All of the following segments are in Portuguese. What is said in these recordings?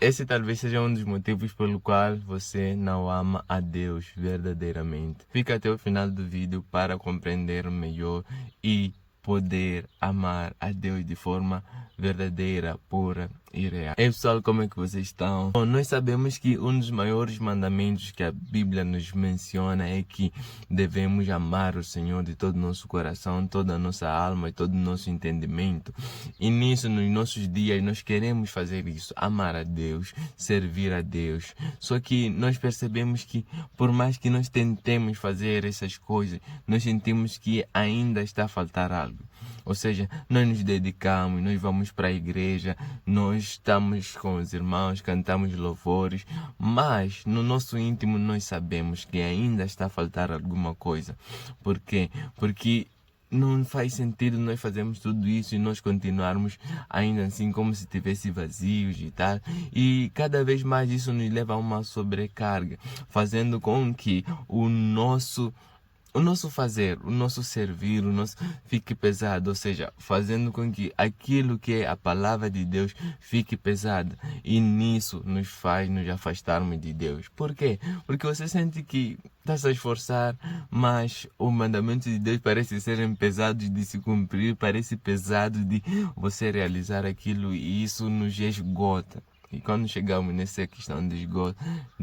esse talvez seja um dos motivos pelo qual você não ama a Deus verdadeiramente. Fica até o final do vídeo para compreender melhor e poder amar a Deus de forma verdadeira, pura e real. Ei pessoal, como é que vocês estão? Bom, nós sabemos que um dos maiores mandamentos que a Bíblia nos menciona é que devemos amar o Senhor de todo o nosso coração, toda a nossa alma e todo o nosso entendimento. E nisso, nos nossos dias, nós queremos fazer isso, amar a Deus, servir a Deus. Só que nós percebemos que por mais que nós tentemos fazer essas coisas, nós sentimos que ainda está a faltar algo. Ou seja, nós nos dedicamos, nós vamos para a igreja, nós estamos com os irmãos, cantamos louvores, mas no nosso íntimo nós sabemos que ainda está a faltar alguma coisa. Por quê? Porque não faz sentido nós fazermos tudo isso e nós continuarmos ainda assim como se estivesse vazios e tal. E cada vez mais isso nos leva a uma sobrecarga, fazendo com que o nosso fazer, o nosso servir, o nosso fique pesado, ou seja, fazendo com que aquilo que é a palavra de Deus fique pesado, e nisso nos faz nos afastarmos de Deus. Por quê? Porque você sente que está se a esforçar, mas o mandamento de Deus parece serem pesados de se cumprir, parece pesado de você realizar aquilo, e isso nos esgota. E quando chegamos nessa questão de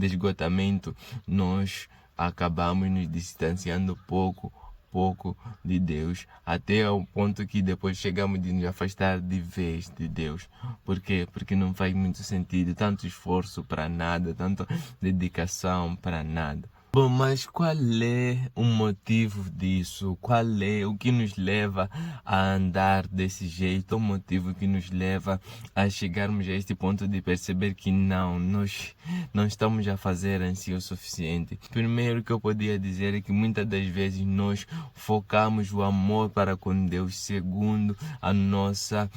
esgotamento, nós acabamos nos distanciando pouco de Deus, até ao ponto que depois chegamos de nos afastar de vez de Deus. Por quê? Porque não faz muito sentido, tanto esforço para nada, tanta dedicação para nada. Bom, mas qual é o motivo disso? Qual é o que nos leva a andar desse jeito? O motivo que nos leva a chegarmos a este ponto de perceber que nós não estamos a fazer em si o suficiente. Primeiro que eu podia dizer é que muitas das vezes nós focamos o amor para com Deus segundo a nossa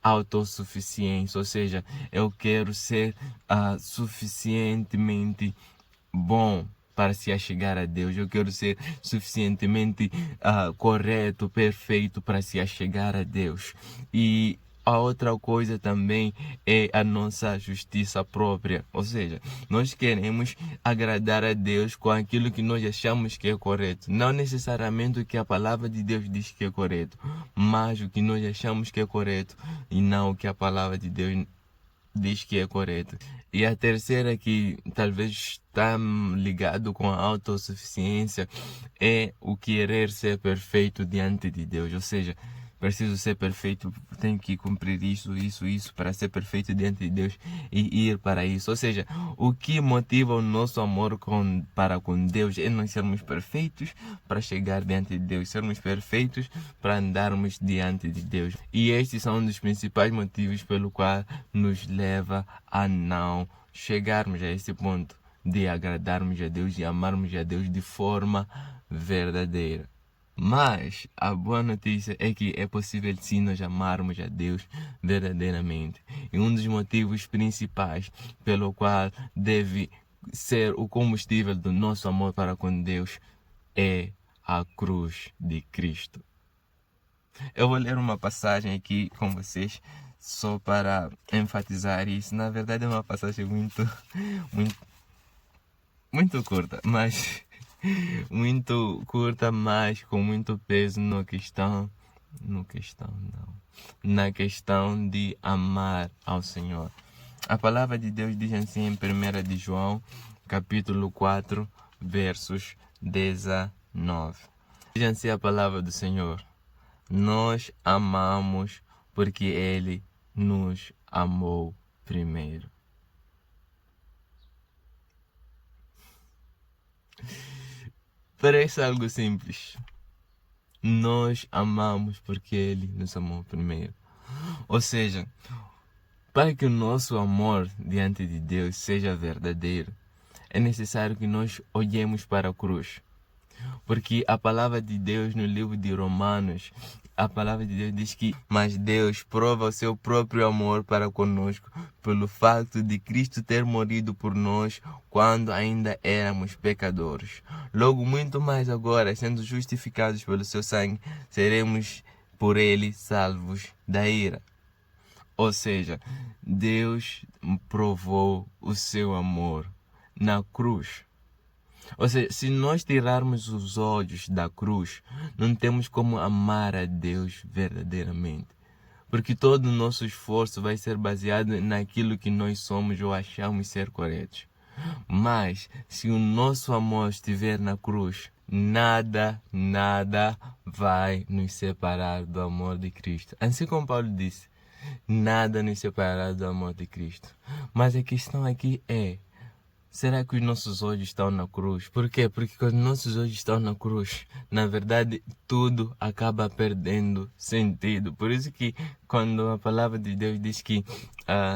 autossuficiência, ou seja, eu quero ser suficientemente bom para se achegar a Deus. Eu quero ser suficientemente correto, perfeito para se achegar a Deus. E a outra coisa também é a nossa justiça própria. Ou seja, nós queremos agradar a Deus com aquilo que nós achamos que é correto. Não necessariamente o que a palavra de Deus diz que é correto, mas o que nós achamos que é correto e não o que a palavra de Deus diz que é correto. E a terceira, que talvez está ligado com a autossuficiência, é o querer ser perfeito diante de Deus. Ou seja, preciso ser perfeito, tenho que cumprir isso para ser perfeito diante de Deus e ir para isso. Ou seja, o que motiva o nosso amor para com Deus é nós sermos perfeitos para chegar diante de Deus, sermos perfeitos para andarmos diante de Deus. E estes são um dos principais motivos pelo qual nos leva a não chegarmos a esse ponto de agradarmos a Deus e amarmos a Deus de forma verdadeira. Mas a boa notícia é que é possível sim nós amarmos a Deus verdadeiramente. E um dos motivos principais pelo qual deve ser o combustível do nosso amor para com Deus é a cruz de Cristo. Eu vou ler uma passagem aqui com vocês só para enfatizar isso. Na verdade é uma passagem muito curta, mas muito curta, mas com muito peso na questão de amar ao Senhor. A palavra de Deus diz assim em 1 de João, capítulo 4, versos 19. Diz assim a palavra do Senhor: nós amamos porque Ele nos amou primeiro. Parece algo simples. Nós amamos porque Ele nos amou primeiro. Ou seja, para que o nosso amor diante de Deus seja verdadeiro, é necessário que nós olhemos para a cruz. Porque a palavra de Deus no livro de Romanos, a palavra de Deus diz que mas Deus prova o seu próprio amor para conosco pelo facto de Cristo ter morrido por nós quando ainda éramos pecadores. Logo, muito mais agora, sendo justificados pelo seu sangue, seremos por ele salvos da ira. Ou seja, Deus provou o seu amor na cruz. Ou seja, se nós tirarmos os olhos da cruz, não temos como amar a Deus verdadeiramente. Porque todo o nosso esforço vai ser baseado naquilo que nós somos ou achamos ser corretos. Mas, se o nosso amor estiver na cruz, nada vai nos separar do amor de Cristo. Assim como Paulo disse, nada nos separará do amor de Cristo. Mas a questão aqui é, será que os nossos olhos estão na cruz? Por quê? Porque quando os nossos olhos estão na cruz, na verdade, tudo acaba perdendo sentido. Por isso que quando a palavra de Deus diz que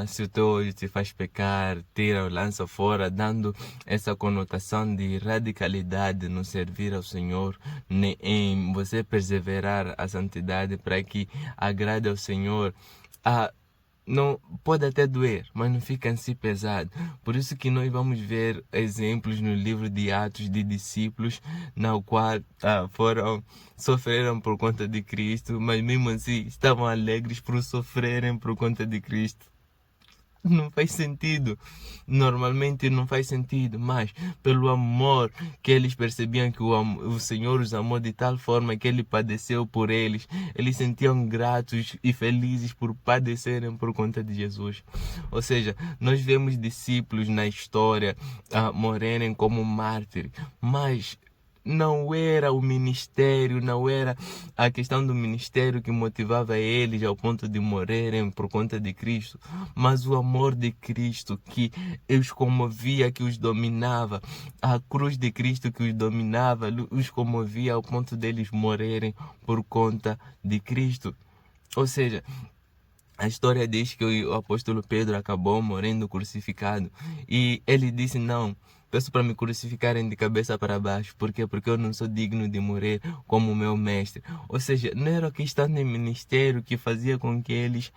se o teu olho te faz pecar, tira ou lança fora, dando essa conotação de radicalidade no servir ao Senhor, em você perseverar a santidade para que agrade ao Senhor, não pode até doer, mas não fica em si pesado. Por isso que nós vamos ver exemplos no livro de Atos de discípulos, na qual sofreram por conta de Cristo, mas mesmo assim estavam alegres por sofrerem por conta de Cristo. Não faz sentido. Normalmente não faz sentido, mas pelo amor que eles percebiam que o Senhor os amou de tal forma que Ele padeceu por eles, eles sentiam gratos e felizes por padecerem por conta de Jesus. Ou seja, nós vemos discípulos na história morrerem como mártires, mas não era o ministério, não era a questão do ministério que motivava eles ao ponto de morrerem por conta de Cristo, mas o amor de Cristo que os comovia, que os dominava, a cruz de Cristo que os dominava, os comovia ao ponto deles morrerem por conta de Cristo. Ou seja, a história diz que o apóstolo Pedro acabou morrendo crucificado e ele disse: não, peço para me crucificarem de cabeça para baixo. Por quê? Porque eu não sou digno de morrer como o meu mestre. Ou seja, não era a questão do ministério que fazia com que eles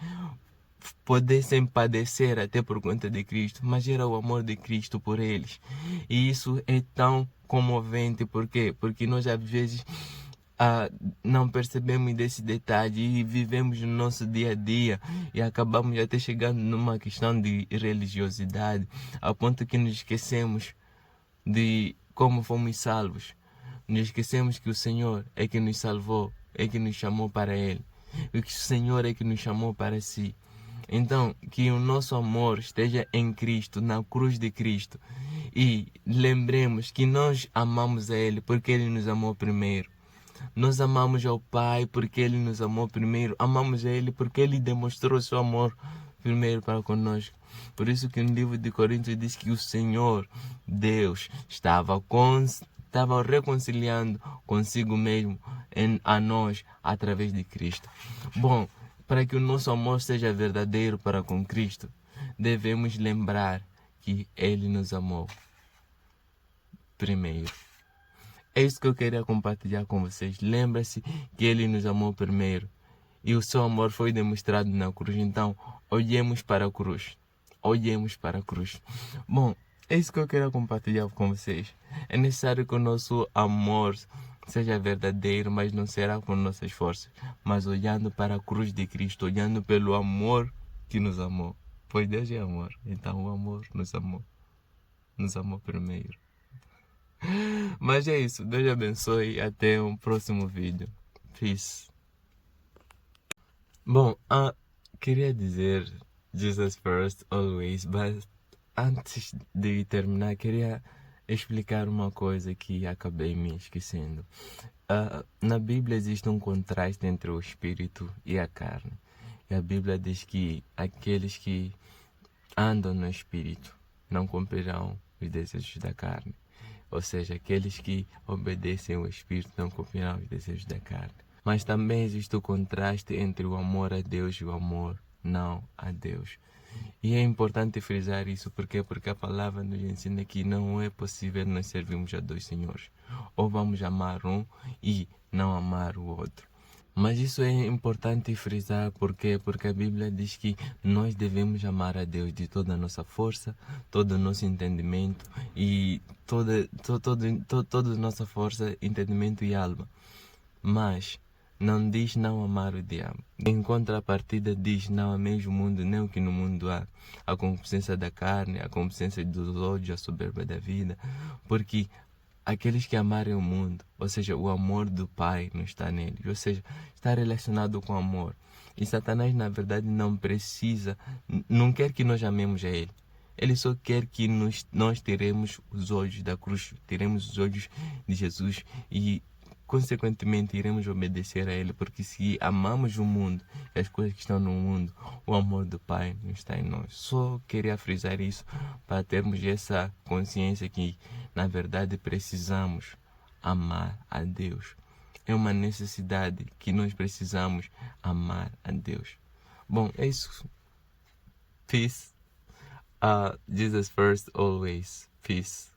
pudessem padecer até por conta de Cristo, mas era o amor de Cristo por eles. E isso é tão comovente. Por quê? Porque nós às vezes não percebemos desse detalhe e vivemos no nosso dia a dia e acabamos até chegando numa questão de religiosidade, ao ponto que nos esquecemos de como fomos salvos. Nos esquecemos que o Senhor é que nos salvou, é que nos chamou para Ele, e que o Senhor é que nos chamou para si. Então, que o nosso amor esteja em Cristo, na cruz de Cristo, e lembremos que nós amamos a Ele porque Ele nos amou primeiro. Nós amamos ao Pai porque Ele nos amou primeiro. Amamos a Ele porque Ele demonstrou seu amor primeiro para conosco. Por isso que no livro de Coríntios diz que o Senhor, Deus, estava reconciliando consigo mesmo a nós através de Cristo. Bom, para que o nosso amor seja verdadeiro para com Cristo, devemos lembrar que Ele nos amou primeiro. É isso que eu queria compartilhar com vocês. Lembra-se que Ele nos amou primeiro e o seu amor foi demonstrado na cruz. Então, olhemos para a cruz. Olhemos para a cruz. Bom, é isso que eu queria compartilhar com vocês. É necessário que o nosso amor seja verdadeiro, mas não será com nossas forças, mas olhando para a cruz de Cristo, olhando pelo amor que nos amou. Pois Deus é amor, então o amor nos amou primeiro. Mas é isso, Deus abençoe e até um próximo vídeo. Peace. Bom, queria dizer Jesus first, always, mas antes de terminar, queria explicar uma coisa que acabei me esquecendo. Na Bíblia existe um contraste entre o espírito e a carne. E a Bíblia diz que aqueles que andam no espírito não cumprirão os desejos da carne. Ou seja, aqueles que obedecem ao Espírito não cumprirão os desejos da carne. Mas também existe o contraste entre o amor a Deus e o amor não a Deus. E é importante frisar isso porque a palavra nos ensina que não é possível nós servirmos a dois senhores. Ou vamos amar um e não amar o outro. Mas isso é importante frisar porque a Bíblia diz que nós devemos amar a Deus de toda a nossa força, todo o nosso entendimento e toda a nossa força, entendimento e alma. Mas não diz não amar o diabo. Em contrapartida diz não ameis o mundo, nem o que no mundo há. A concupiscência da carne, a concupiscência dos ódios, a soberba da vida. Porque aqueles que amarem o mundo, ou seja, o amor do Pai não está neles, ou seja, está relacionado com amor. E Satanás, na verdade, não precisa, não quer que nós amemos a Ele. Ele só quer que nós teremos os olhos da cruz, teremos os olhos de Jesus e, consequentemente, iremos obedecer a Ele, porque se amamos o mundo e as coisas que estão no mundo, o amor do Pai não está em nós. Só queria frisar isso para termos essa consciência que, na verdade, precisamos amar a Deus. É uma necessidade que nós precisamos amar a Deus. Bom, é isso. Peace. Jesus first, always. Peace.